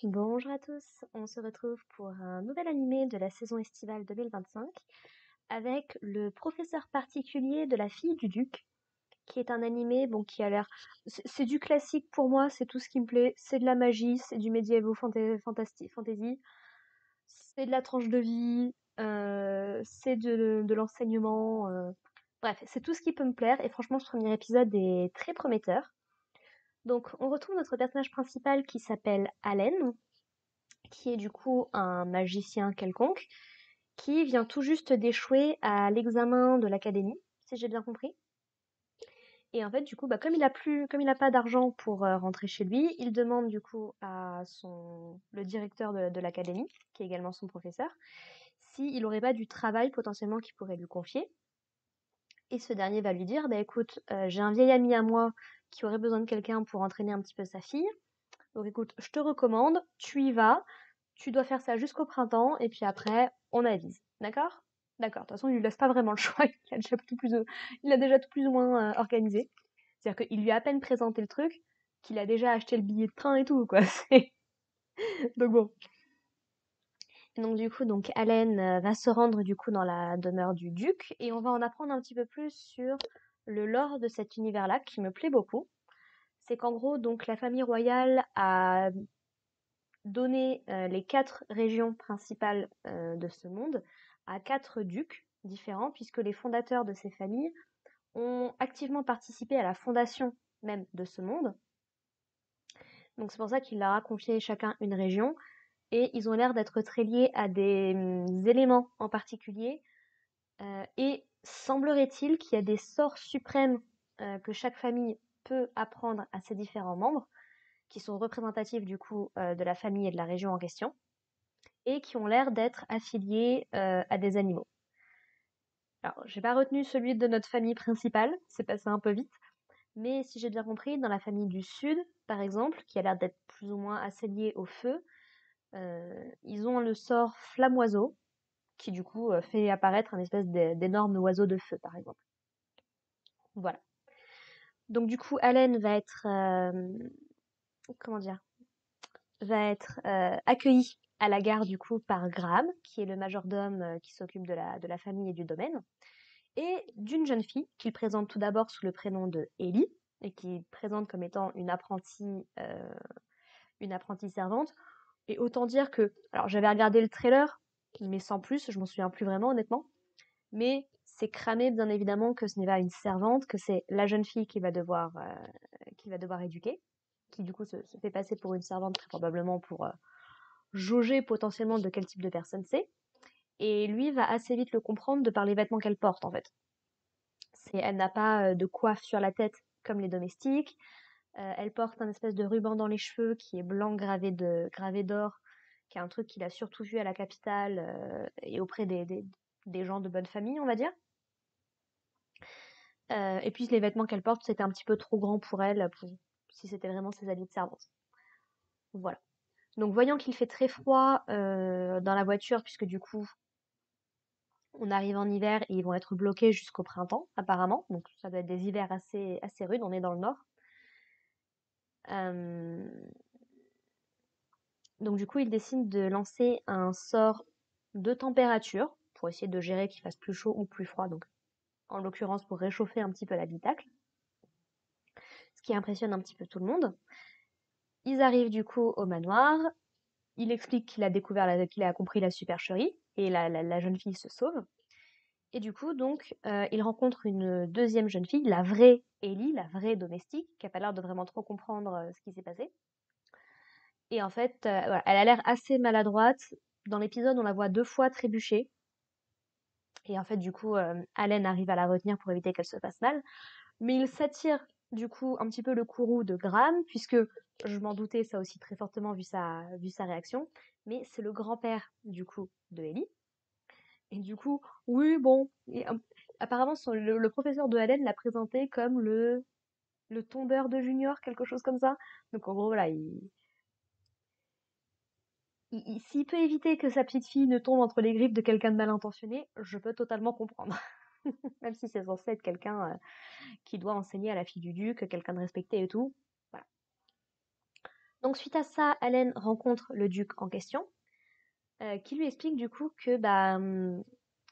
Bonjour à tous, on se retrouve pour un nouvel animé de la saison estivale 2025 avec le professeur particulier de la fille du duc, qui est un animé bon, qui a l'air... C'est du classique pour moi, c'est tout ce qui me plaît, c'est de la magie, c'est du médiéval fantasy, c'est de la tranche de vie, c'est de l'enseignement, bref, c'est tout ce qui peut me plaire et franchement ce premier épisode est très prometteur. Donc on retrouve notre personnage principal qui s'appelle Allen, qui est du coup un magicien quelconque, qui vient tout juste d'échouer à l'examen de l'académie, si j'ai bien compris. Et en fait, du coup, comme il a pas d'argent pour rentrer chez lui, il demande du coup à le directeur de l'académie, qui est également son professeur, s'il n'aurait pas du travail potentiellement qu'il pourrait lui confier. Et ce dernier va lui dire, bah écoute, j'ai un vieil ami à moi qui aurait besoin de quelqu'un pour entraîner un petit peu sa fille. Donc écoute, je te recommande, tu y vas, tu dois faire ça jusqu'au printemps, et puis après, on avise. D'accord? D'accord. De toute façon, il lui laisse pas vraiment le choix, il a déjà tout plus ou moins organisé. C'est-à-dire qu'il lui a à peine présenté le truc, qu'il a déjà acheté le billet de train et tout, quoi. Donc bon. Et donc du coup, donc Allen va se rendre du coup dans la demeure du duc, et on va en apprendre un petit peu plus sur le lore de cet univers-là, qui me plaît beaucoup. C'est qu'en gros, donc la famille royale a donné les 4 régions principales de ce monde à 4 ducs différents, puisque les fondateurs de ces familles ont activement participé à la fondation même de ce monde. Donc c'est pour ça qu'il leur a confié chacun une région, et ils ont l'air d'être très liés à des éléments en particulier, et semblerait-il qu'il y a des sorts suprêmes que chaque famille peut apprendre à ses différents membres, qui sont représentatifs du coup de la famille et de la région en question, et qui ont l'air d'être affiliés à des animaux. Alors, j'ai pas retenu celui de notre famille principale, c'est passé un peu vite, mais si j'ai bien compris, dans la famille du Sud, par exemple, qui a l'air d'être plus ou moins assez liée au feu, ils ont le sort flamme-oiseau, qui du coup fait apparaître un espèce d'énorme oiseau de feu, par exemple. Voilà. Donc du coup, Allen va être, comment dire, va être accueilli à la gare du coup par Graham, qui est le majordome qui s'occupe de la famille et du domaine, et d'une jeune fille qu'il présente tout d'abord sous le prénom de Ellie, et qui présente comme étant une apprentie servante. Et autant dire que, alors j'avais regardé le trailer, mais sans plus, je m'en souviens plus vraiment honnêtement, mais c'est cramé bien évidemment que ce n'est pas une servante, que c'est la jeune fille qui va devoir éduquer, qui du coup se fait passer pour une servante très probablement pour jauger potentiellement de quel type de personne c'est. Et lui va assez vite le comprendre de par les vêtements qu'elle porte en fait. Elle n'a pas de coiffe sur la tête comme les domestiques. Elle porte un espèce de ruban dans les cheveux qui est blanc gravé d'or, qui est un truc qu'il a surtout vu à la capitale et auprès des gens de bonne famille, on va dire. Et puis les vêtements qu'elle porte, c'était un petit peu trop grand pour elle, si c'était vraiment ses habits de servante. Voilà. Donc voyant qu'il fait très froid dans la voiture, puisque du coup on arrive en hiver et ils vont être bloqués jusqu'au printemps, apparemment. Donc ça doit être des hivers assez rudes, on est dans le nord. Euh, Donc du coup, il décide de lancer un sort de température pour essayer de gérer qu'il fasse plus chaud ou plus froid, donc en l'occurrence pour réchauffer un petit peu l'habitacle, ce qui impressionne un petit peu tout le monde. Ils arrivent du coup au manoir, il explique qu'il a compris la supercherie, et la jeune fille se sauve. Et du coup, donc, il rencontre une deuxième jeune fille, la vraie Ellie, la vraie domestique, qui a pas l'air de vraiment trop comprendre ce qui s'est passé. Et en fait, voilà, elle a l'air assez maladroite. Dans l'épisode, on la voit 2 fois trébucher. Et en fait, du coup, Allen arrive à la retenir pour éviter qu'elle se fasse mal. Mais il s'attire, du coup, un petit peu le courroux de Graham, puisque je m'en doutais ça aussi très fortement vu sa réaction. Mais c'est le grand-père, du coup, de Ellie. Et du coup, oui, bon. Apparemment, le professeur de Allen l'a présenté comme le tombeur de Junior, quelque chose comme ça. Donc en gros, voilà, s'il peut éviter que sa petite fille ne tombe entre les griffes de quelqu'un de mal intentionné, je peux totalement comprendre. Même si c'est censé être quelqu'un qui doit enseigner à la fille du duc, quelqu'un de respecté et tout. Voilà. Donc suite à ça, Allen rencontre le duc en question, qui lui explique du coup que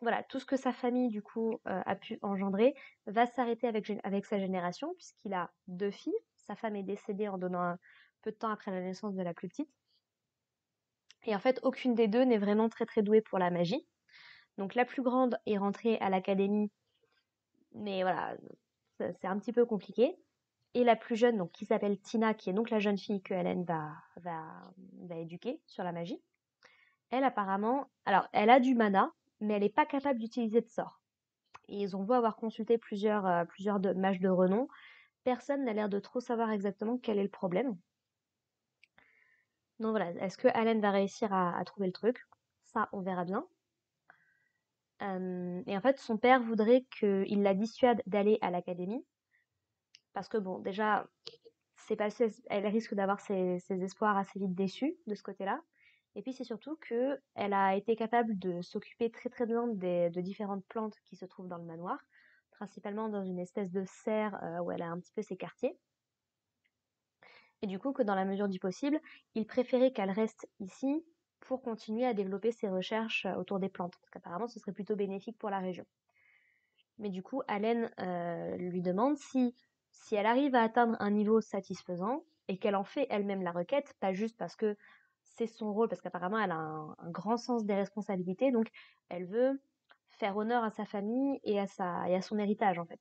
voilà, tout ce que sa famille du coup a pu engendrer va s'arrêter avec sa génération, puisqu'il a 2 filles. Sa femme est décédée en donnant un peu de temps après la naissance de la plus petite. Et en fait, aucune des deux n'est vraiment très très douée pour la magie. Donc la plus grande est rentrée à l'académie, mais voilà, c'est un petit peu compliqué. Et la plus jeune, donc qui s'appelle Tina, qui est donc la jeune fille que Hélène va, va éduquer sur la magie. Elle apparemment, alors elle a du mana, mais elle n'est pas capable d'utiliser de sorts. Et ils ont beau avoir consulté plusieurs mages de renom, personne n'a l'air de trop savoir exactement quel est le problème. Donc voilà, est-ce que Hélène va réussir à trouver le truc? Ça, on verra bien. Et en fait, son père voudrait qu'il la dissuade d'aller à l'académie. Parce que bon, déjà, c'est pas, elle risque d'avoir ses espoirs assez vite déçus de ce côté-là. Et puis c'est surtout que elle a été capable de s'occuper très très bien de différentes plantes qui se trouvent dans le manoir, principalement dans une espèce de serre où elle a un petit peu ses quartiers. Et du coup, que dans la mesure du possible, il préférait qu'elle reste ici pour continuer à développer ses recherches autour des plantes, parce qu'apparemment ce serait plutôt bénéfique pour la région. Mais du coup, Allen lui demande si elle arrive à atteindre un niveau satisfaisant et qu'elle en fait elle-même la requête, pas juste parce que c'est son rôle, parce qu'apparemment elle a un grand sens des responsabilités, donc elle veut faire honneur à sa famille et à son héritage en fait.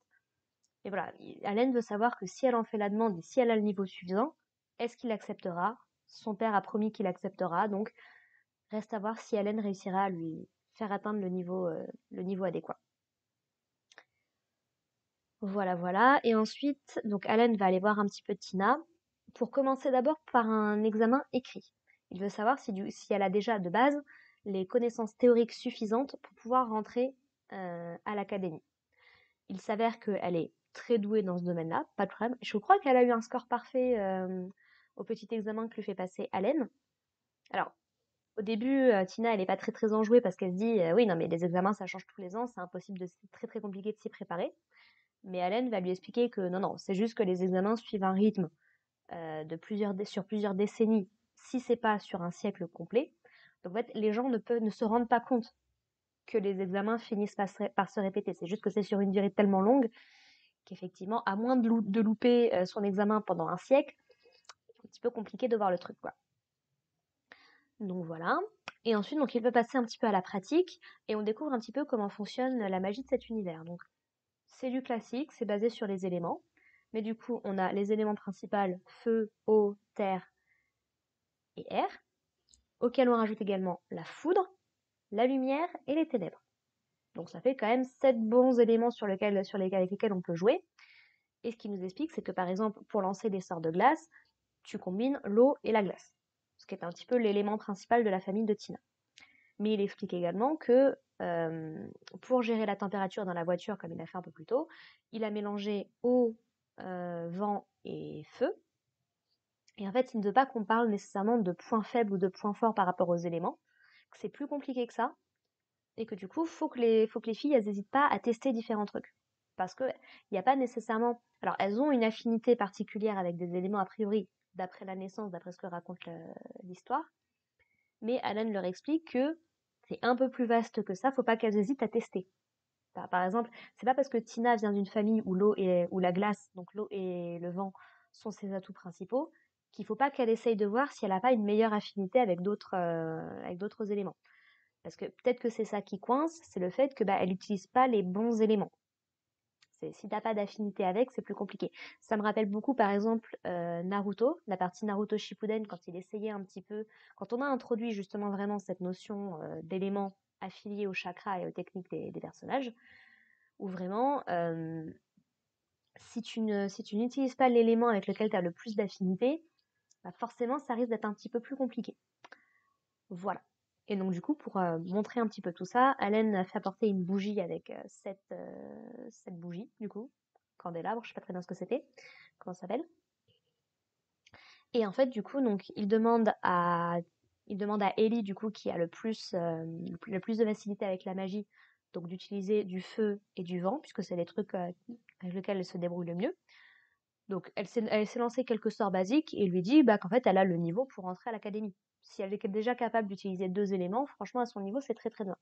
Et voilà, Allen veut savoir que si elle en fait la demande et si elle a le niveau suffisant, est-ce qu'il acceptera? Son père a promis qu'il acceptera, donc reste à voir si Allen réussira à lui faire atteindre le niveau adéquat. Voilà, voilà. Et ensuite, donc Alan va aller voir un petit peu Tina pour commencer d'abord par un examen écrit. Il veut savoir si elle a déjà de base les connaissances théoriques suffisantes pour pouvoir rentrer à l'académie. Il s'avère qu'elle est très douée dans ce domaine-là, pas de problème. Je crois qu'elle a eu un score parfait au petit examen que lui fait passer Allen. Alors, au début, Tina, elle est pas très très enjouée parce qu'elle se dit, oui, non, mais les examens, ça change tous les ans, c'est impossible c'est très très compliqué de s'y préparer. Mais Allen va lui expliquer que non, non, c'est juste que les examens suivent un rythme sur plusieurs décennies, si c'est pas sur un siècle complet. Donc en fait, les gens ne se rendent pas compte que les examens finissent par se répéter. C'est juste que c'est sur une durée tellement longue qu'effectivement, à moins de louper son examen pendant un siècle, c'est un petit peu compliqué de voir le truc, quoi. Donc voilà. Et ensuite, donc, il peut passer un petit peu à la pratique et on découvre un petit peu comment fonctionne la magie de cet univers. Donc, c'est du classique, c'est basé sur les éléments. Mais du coup, on a les éléments principaux, feu, eau, terre et air, auxquels on rajoute également la foudre, la lumière et les ténèbres. Donc ça fait quand même 7 bons éléments avec lesquels on peut jouer. Et ce qui nous explique, c'est que par exemple, pour lancer des sorts de glace, tu combines l'eau et la glace, ce qui est un petit peu l'élément principal de la famille de Tina. Mais il explique également que pour gérer la température dans la voiture, comme il a fait un peu plus tôt, il a mélangé eau, vent et feu. Et en fait, il ne veut pas qu'on parle nécessairement de points faibles ou de points forts par rapport aux éléments, que c'est plus compliqué que ça, et que du coup, faut que les filles, elles n'hésitent pas à tester différents trucs. Parce que il n'y a pas nécessairement... Alors, elles ont une affinité particulière avec des éléments a priori, d'après la naissance, d'après ce que raconte l'histoire, mais Alan leur explique que c'est un peu plus vaste que ça, faut pas qu'elles hésitent à tester. Par exemple, c'est pas parce que Tina vient d'une famille où où la glace, donc l'eau et le vent, sont ses atouts principaux, qu'il faut pas qu'elle essaye de voir si elle n'a pas une meilleure affinité avec d'autres éléments. Parce que peut-être que c'est ça qui coince, c'est le fait que elle n'utilise pas les bons éléments. Si t'as pas d'affinité avec, c'est plus compliqué. Ça me rappelle beaucoup, par exemple, Naruto, la partie Naruto Shippuden, quand il essayait un petit peu, quand on a introduit justement vraiment cette notion d'éléments affiliés au chakra et aux techniques des personnages, où vraiment, si tu n'utilises pas l'élément avec lequel tu as le plus d'affinité, forcément, ça risque d'être un petit peu plus compliqué. Voilà. Et donc, du coup, pour montrer un petit peu tout ça, Allen a fait apporter une bougie avec cette bougie, du coup, candélabre, je sais pas très bien ce que c'était, comment ça s'appelle. Et en fait, du coup, donc, il demande à Ellie, du coup, qui a le plus de facilité avec la magie, donc d'utiliser du feu et du vent, puisque c'est les trucs avec lesquels elle se débrouille le mieux. Donc elle s'est lancée quelques sorts basiques et lui dit qu'en fait elle a le niveau pour entrer à l'académie. Si elle est déjà capable d'utiliser 2 éléments, franchement à son niveau c'est très très bien.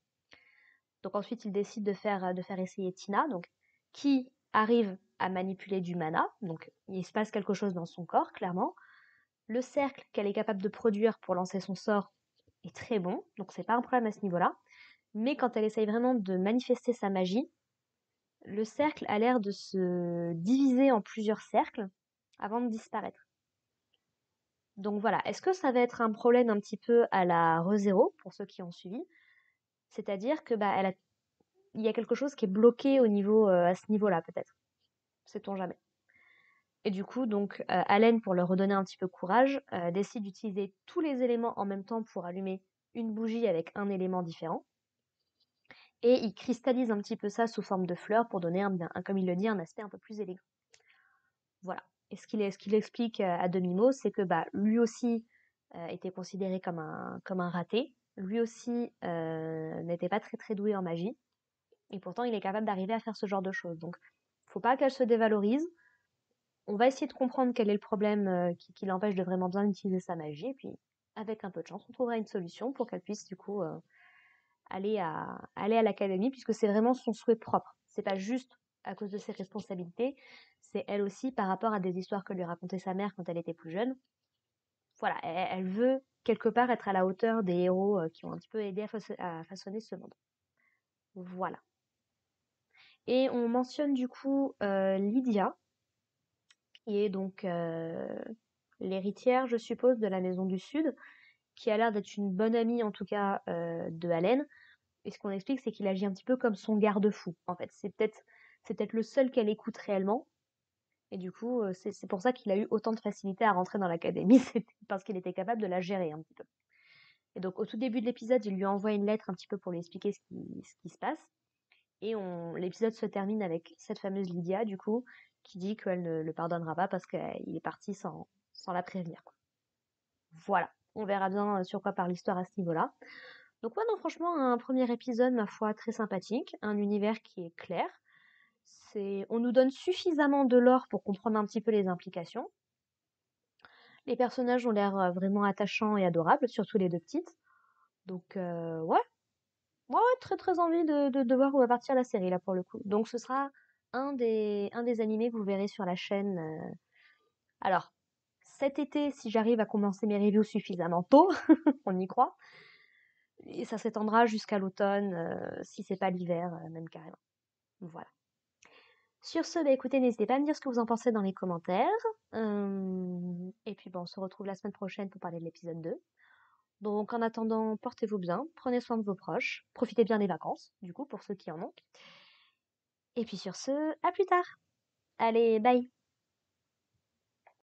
Donc ensuite il décide de faire essayer Tina, donc qui arrive à manipuler du mana, donc il se passe quelque chose dans son corps clairement. Le cercle qu'elle est capable de produire pour lancer son sort est très bon, donc c'est pas un problème à ce niveau-là. Mais quand elle essaye vraiment de manifester sa magie, le cercle a l'air de se diviser en plusieurs cercles avant de disparaître. Donc voilà, est-ce que ça va être un problème un petit peu à la ReZero, pour ceux qui ont suivi? C'est-à-dire que il y a quelque chose qui est bloqué au niveau, à ce niveau-là peut-être, sait-on jamais. Et du coup, donc, Allen, pour leur redonner un petit peu courage, décide d'utiliser tous les éléments en même temps pour allumer une bougie avec un élément différent. Et il cristallise un petit peu ça sous forme de fleurs pour donner, comme il le dit, un aspect un peu plus élégant. Voilà. Et ce qu'il explique à demi-mot, c'est que lui aussi était considéré comme un raté. Lui aussi n'était pas très très doué en magie. Et pourtant, il est capable d'arriver à faire ce genre de choses. Donc, faut pas qu'elle se dévalorise. On va essayer de comprendre quel est le problème qui l'empêche de vraiment bien utiliser sa magie. Et puis, avec un peu de chance, on trouvera une solution pour qu'elle puisse du coup aller à l'académie, puisque c'est vraiment son souhait propre. C'est pas juste à cause de ses responsabilités, c'est elle aussi par rapport à des histoires que lui racontait sa mère quand elle était plus jeune. Voilà, elle veut quelque part être à la hauteur des héros qui ont un petit peu aidé à façonner ce monde. Voilà. Et on mentionne du coup Lydia, qui est donc l'héritière, je suppose, de la Maison du Sud, qui a l'air d'être une bonne amie en tout cas de Halen. Et ce qu'on explique, c'est qu'il agit un petit peu comme son garde-fou. En fait, c'est peut-être le seul qu'elle écoute réellement. Et du coup, c'est pour ça qu'il a eu autant de facilité à rentrer dans l'académie, c'est parce qu'il était capable de la gérer un petit peu. Et donc, au tout début de l'épisode, il lui envoie une lettre un petit peu pour lui expliquer ce qui se passe. Et l'épisode se termine avec cette fameuse Lydia, du coup, qui dit qu'elle ne le pardonnera pas parce qu'il est parti sans la prévenir, quoi. Voilà. On verra bien sur quoi part l'histoire à ce niveau-là. Donc ouais, non, franchement, un premier épisode, ma foi, très sympathique, un univers qui est clair. On nous donne suffisamment de lore pour comprendre un petit peu les implications. Les personnages ont l'air vraiment attachants et adorables, surtout les deux petites. Donc ouais, ouais, très très envie de voir où va partir la série là pour le coup. Donc ce sera un des animés que vous verrez sur la chaîne. Alors, cet été, si j'arrive à commencer mes reviews suffisamment tôt, on y croit. Et ça s'étendra jusqu'à l'automne, si c'est pas l'hiver, même carrément. Voilà. Sur ce, écoutez, n'hésitez pas à me dire ce que vous en pensez dans les commentaires. Et puis on se retrouve la semaine prochaine pour parler de l'épisode 2. Donc en attendant, portez-vous bien, prenez soin de vos proches, profitez bien des vacances, du coup, pour ceux qui en ont. Et puis sur ce, à plus tard. Allez, bye!